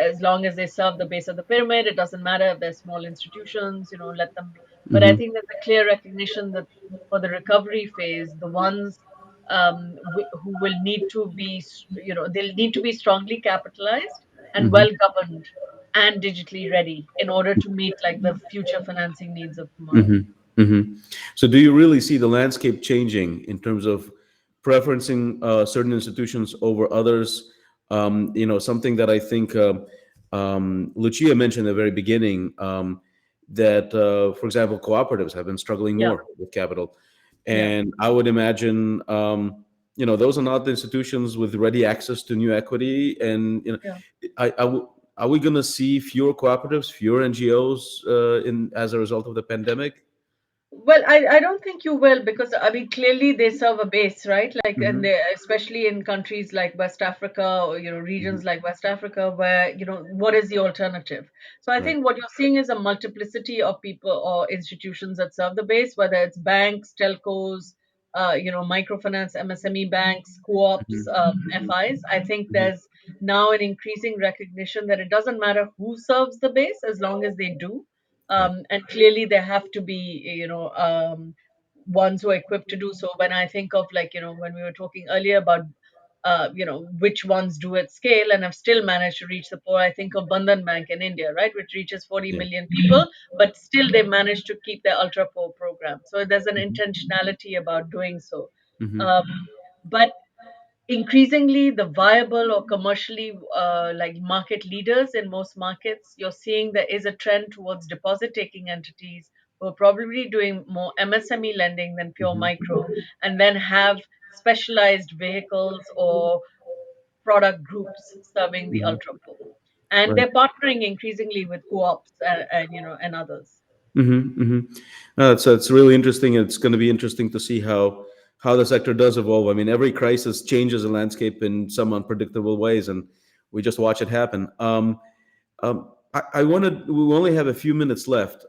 as long as they serve the base of the pyramid, it doesn't matter if they're small institutions, let them be. But I think there's a clear recognition that for the recovery phase, the ones who will need to be, they'll need to be strongly capitalized and well governed and digitally ready in order to meet like the future financing needs of tomorrow. So, do you really see the landscape changing in terms of preferencing certain institutions over others? Something that I think Lucia mentioned at the very beginning, that, for example, cooperatives have been struggling Yeah, more with capital. yeah. And I would imagine, those are not the institutions with ready access to new equity. And, Yeah. are we going to see fewer cooperatives, fewer NGOs as a result of the pandemic? Well, I don't think you will, because I mean clearly they serve a base, right? Like, and they, especially in countries like West Africa, or regions like West Africa, where what is the alternative? So I Right. think what you're seeing is a multiplicity of people or institutions that serve the base, whether it's banks, telcos, microfinance, MSME banks, co-ops, FIs. I think there's now an increasing recognition that it doesn't matter who serves the base as long as they do, Right. and clearly there have to be ones who are equipped to do so. When I think of, like, when we were talking earlier about which ones do at scale and have still managed to reach the poor, I think of Bandhan Bank in India, right, which reaches 40 Yeah. million people, but still they managed to keep their ultra poor program. So there's an intentionality about doing so. um, but increasingly the viable or commercially like market leaders in most markets, you're seeing there is a trend towards deposit taking entities who are probably doing more MSME lending than pure micro, and then have specialized vehicles or product groups serving the ultra poor, and Right. they're partnering increasingly with co-ops and others. So it's really interesting. It's going to be interesting to see how the sector does evolve. I mean, every crisis changes the landscape in some unpredictable ways, and we just watch it happen. I wanted. We only have a few minutes left.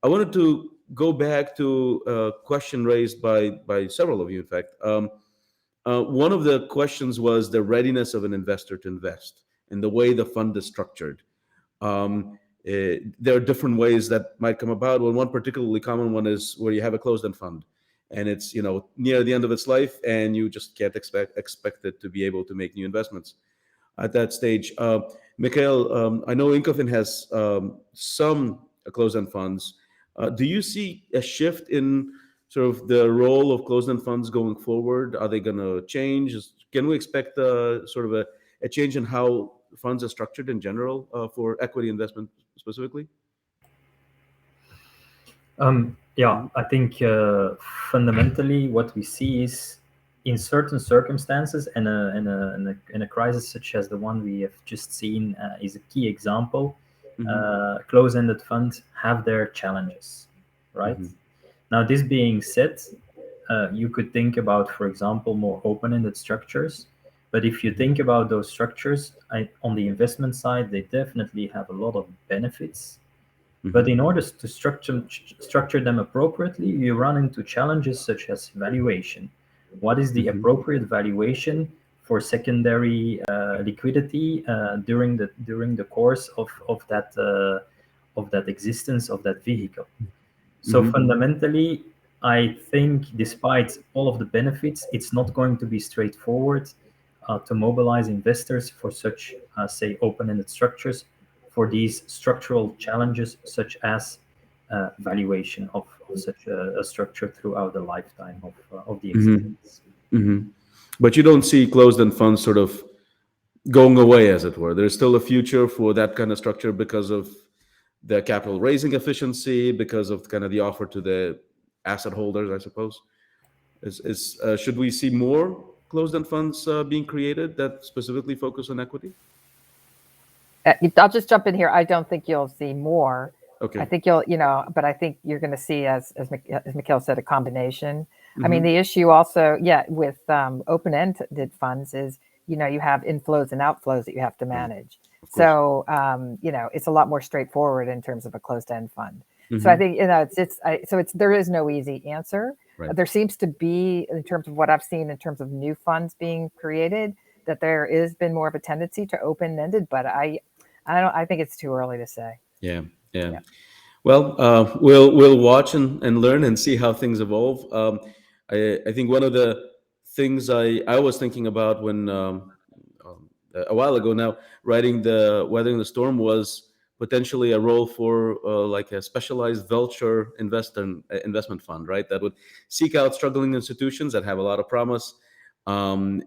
I wanted to go back to a question raised by several of you. In fact, one of the questions was the readiness of an investor to invest and the way the fund is structured. There are different ways that might come about. Well, one particularly common one is where you have a closed-end fund, and it's near the end of its life, and you just can't expect it to be able to make new investments at that stage. Mikhail, I know Incofin has some closed-end funds. Do you see a shift in sort of the role of closed-end funds going forward? Are they going to change? Can we expect sort of a change in how funds are structured in general for equity investment specifically? Yeah, I think fundamentally what we see is, in certain circumstances, and in a crisis such as the one we have just seen is a key example. Close-ended funds have their challenges, right? Now, this being said, you could think about, for example, more open-ended structures. But if you think about those structures, on the investment side, they definitely have a lot of benefits. But in order to structure them appropriately, you run into challenges such as valuation. What is the appropriate valuation for secondary liquidity during the course of that existence of that vehicle? So fundamentally, I think despite all of the benefits, it's not going to be straightforward to mobilize investors for such, say, open-ended structures, for these structural challenges such as valuation of such a structure throughout the lifetime of the existence. But you don't see closed-end funds sort of going away, as it were. There's still a future for that kind of structure because of the capital raising efficiency, because of kind of the offer to the asset holders, I suppose. Should we see more closed-end funds being created that specifically focus on equity? I'll just jump in here. I don't think you'll see more. Okay. I think but I think you're going to see, as Mikhail said, a combination. I mean, the issue also, with open-ended funds is, you have inflows and outflows that you have to manage. So, it's a lot more straightforward in terms of a closed-end fund. So I think, there is no easy answer. Right. There seems to be, in terms of what I've seen in terms of new funds being created, that there has been more of a tendency to open-ended, but I think it's too early to say. Yeah. Well, we'll watch and learn and see how things evolve. I think one of the things I was thinking about when a while ago now, writing the Weathering the Storm, was potentially a role for like a specialized vulture investment fund, right? That would seek out struggling institutions that have a lot of promise, and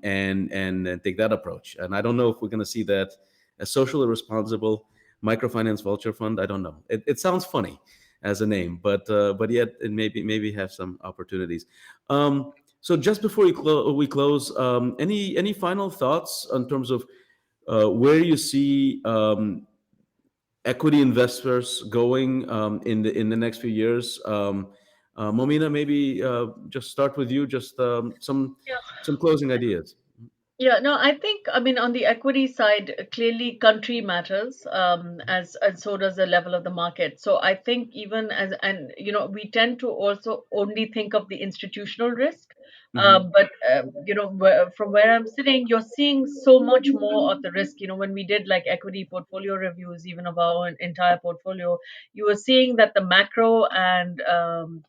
take that approach. And I don't know if we're going to see that a socially responsible microfinance vulture fund. I don't know. It sounds funny as a name, but yet it maybe have some opportunities. So just before we close, any final thoughts in terms of where you see equity investors going in the next few years? Momina, maybe just start with you. Just some closing ideas. Yeah, no, I think, I mean, on the equity side, clearly country matters, as so does the level of the market. So I think even we tend to also only think of the institutional risk. But from where I'm sitting, you're seeing so much more of the risk. When we did like equity portfolio reviews, even of our own entire portfolio, you were seeing that the macro and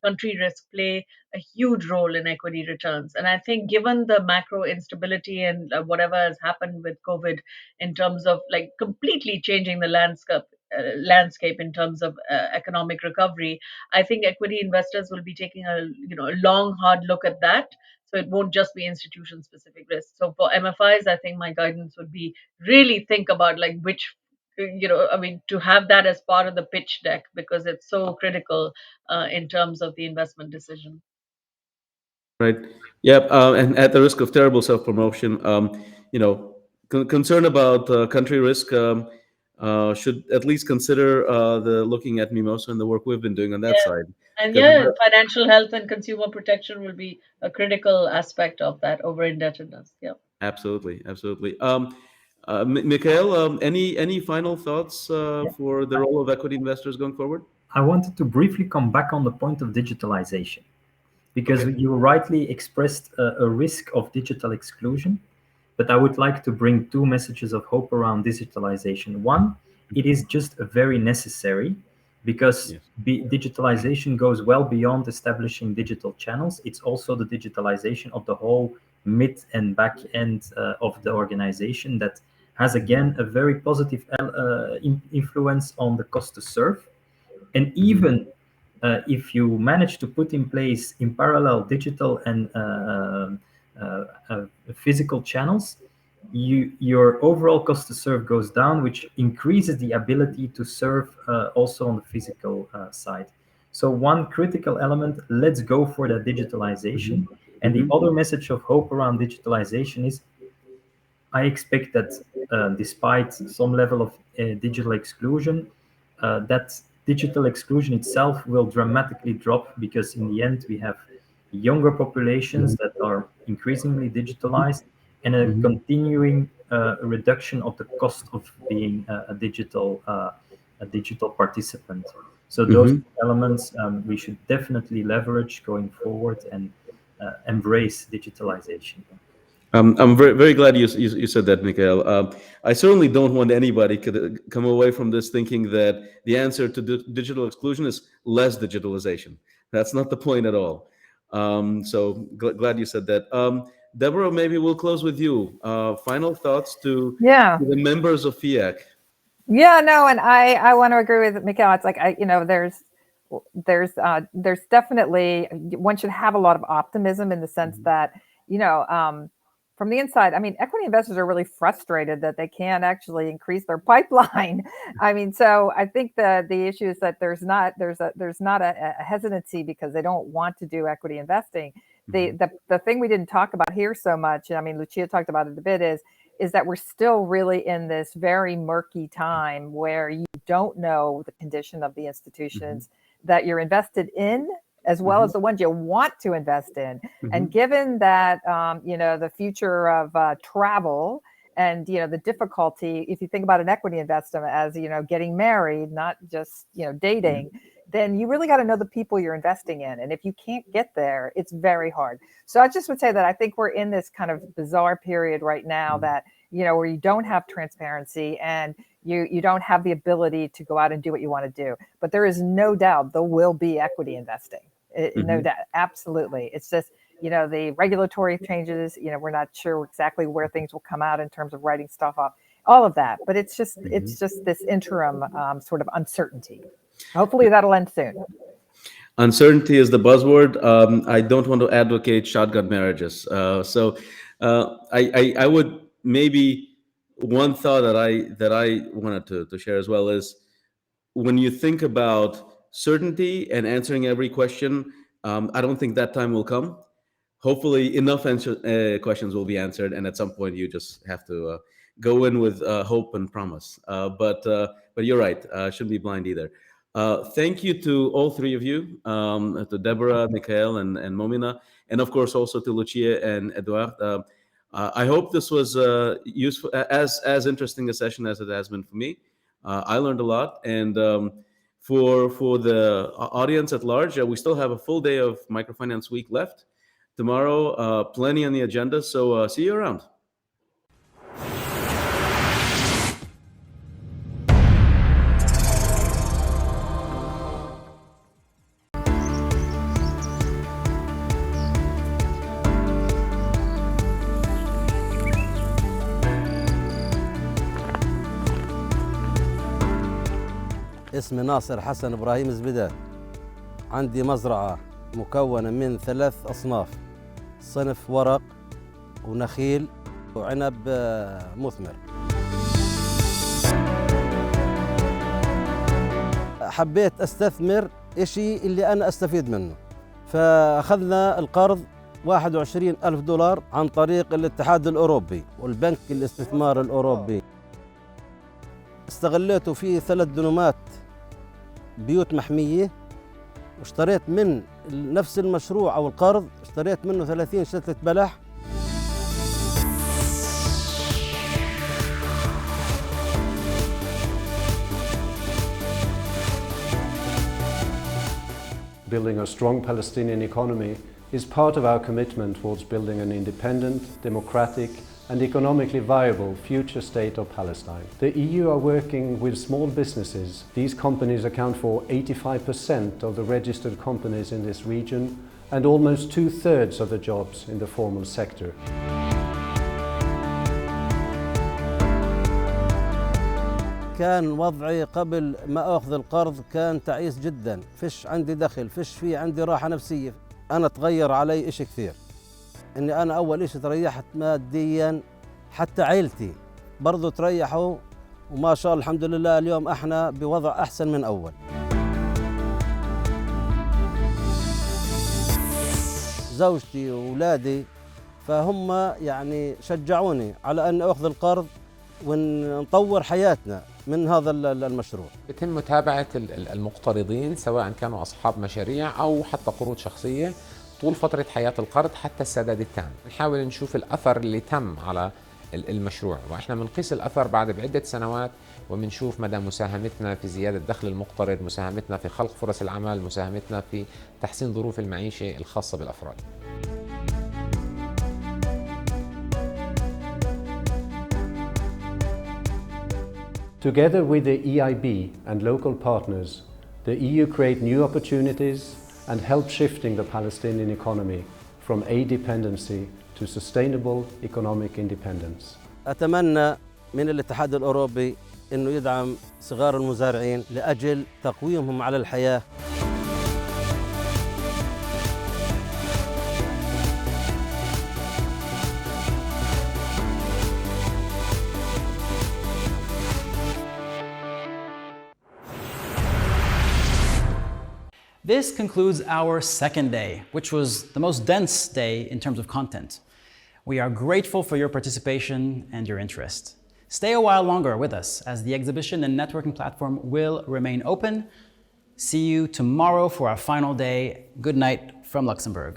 country risk play a huge role in equity returns. And I think given the macro instability and whatever has happened with COVID in terms of like completely changing the landscape in terms of economic recovery, I think equity investors will be taking a long, hard look at that. So it won't just be institution specific risk. So for MFIs, I think my guidance would be really think about like which to have that as part of the pitch deck, because it's so critical in terms of the investment decision. Right. Yeah. And at the risk of terrible self-promotion, concern about country risk, should at least consider the looking at Mimosa and the work we've been doing on that side. And Because financial health and consumer protection will be a critical aspect of that over indebtedness. Yeah. absolutely. Mikhail, any final thoughts for the role of equity investors going forward? I wanted to briefly come back on the point of digitalization, because you rightly expressed a risk of digital exclusion. But I would like to bring two messages of hope around digitalization. One, it is just very necessary, because Yes. digitalization goes well beyond establishing digital channels. It's also the digitalization of the whole mid and back end of the organization that has, again, a very positive influence on the cost to serve. And even if you manage to put in place in parallel digital and physical channels, your overall cost to serve goes down, which increases the ability to serve also on the physical side. So one critical element, let's go for that digitalization. And the other message of hope around digitalization is, I expect that despite some level of digital exclusion, that digital exclusion itself will dramatically drop, because in the end we have younger populations that are increasingly digitalized, and a continuing reduction of the cost of being a digital participant. So those elements we should definitely leverage going forward and embrace digitalization. I'm very, very glad you said that, Mikhail. I certainly don't want anybody to come away from this thinking that the answer to digital exclusion is less digitalization. That's not the point at all. So glad you said that. Deborah, maybe we'll close with you. Final thoughts to the members of FIAC. Yeah, no, and I want to agree with Mikhail. It's like, there's definitely, one should have a lot of optimism in the sense that, from the inside, I mean, equity investors are really frustrated that they can't actually increase their pipeline. I mean, so I think the issue is that there's not a hesitancy because they don't want to do equity investing. The thing we didn't talk about here so much, I mean, Lucia talked about it a bit, is that we're still really in this very murky time where you don't know the condition of the institutions that you're invested in, as well as the ones you want to invest in. And given that, the future of travel and, the difficulty, if you think about an equity investment as, getting married, not just, dating, then you really got to know the people you're investing in. And if you can't get there, it's very hard. So I just would say that I think we're in this kind of bizarre period right now that, where you don't have transparency and you don't have the ability to go out and do what you want to do. But there is no doubt there will be equity investing. No doubt. Absolutely. It's just, the regulatory changes, we're not sure exactly where things will come out in terms of writing stuff off, all of that. But it's just this interim sort of uncertainty. Hopefully that'll end soon. Uncertainty is the buzzword. I don't want to advocate shotgun marriages. So I would maybe, one thought that I wanted to share as well is, when you think about certainty and answering every question, I don't think that time will come. Hopefully enough questions will be answered, and at some point you just have to go in with hope and promise. But you're right, shouldn't be blind either. Thank you to all three of you, to Deborah, Mikhail, and Momina, and of course also to Lucia and Eduard. I hope this was useful, as interesting a session as it has been for me. I learned a lot, and for the audience at large, we still have a full day of Microfinance Week left. Tomorrow, plenty on the agenda, so see you around. اسمي ناصر حسن إبراهيم زبدة. عندي مزرعة مكونة من 3 أصناف: صنف ورق ونخيل وعنب مثمر. حبيت أستثمر إشي اللي أنا أستفيد منه، فأخذنا القرض $21,000 عن طريق الاتحاد الأوروبي والبنك الاستثمار الأوروبي. استغليته في 3 دنومات بيوت محمية، واشتريت من نفس المشروع أو القرض، اشتريت منه 30 شتلة بلح. Building a strong Palestinian economy is part of our commitment towards building an independent, democratic and economically viable future state of Palestine. The EU are working with small businesses. These companies account for 85% of the registered companies in this region and almost 2/3 of the jobs in the formal sector. كان وضعي قبل ما أخذ القرض كان تعيس جدا، فيش عندي دخل، فيش في عندي راحة نفسية. أنا تغير علي إشي كثير، إني أنا أول إشي تريحت ماديا، حتى عيلتي برضو تريحوا، وما شاء الله الحمد لله اليوم احنا بوضع أحسن من أول. زوجتي وأولادي فهم يعني شجعوني على أن أخذ القرض ونطور حياتنا من هذا المشروع. يتم متابعة المقترضين سواء كانوا أصحاب مشاريع أو حتى قروض شخصية طول فترة حياة القرض حتى السداد التام. نحاول نشوف الأثر اللي تم على المشروع، وإحنا بنقيس الأثر بعدة سنوات، وبنشوف مدى مساهمتنا في زيادة دخل المقترض، مساهمتنا في خلق فرص العمل، مساهمتنا في تحسين ظروف المعيشة الخاصة بالأفراد. Together with the EIB and local partners, the EU create new opportunities and help shifting the Palestinian economy from aid dependency to sustainable economic independence. أتمنى من الاتحاد الأوروبي أنه يدعم صغار المزارعين لأجل تقويمهم على الحياة. This concludes our second day, which was the most dense day in terms of content. We are grateful for your participation and your interest. Stay a while longer with us as the exhibition and networking platform will remain open. See you tomorrow for our final day. Good night from Luxembourg.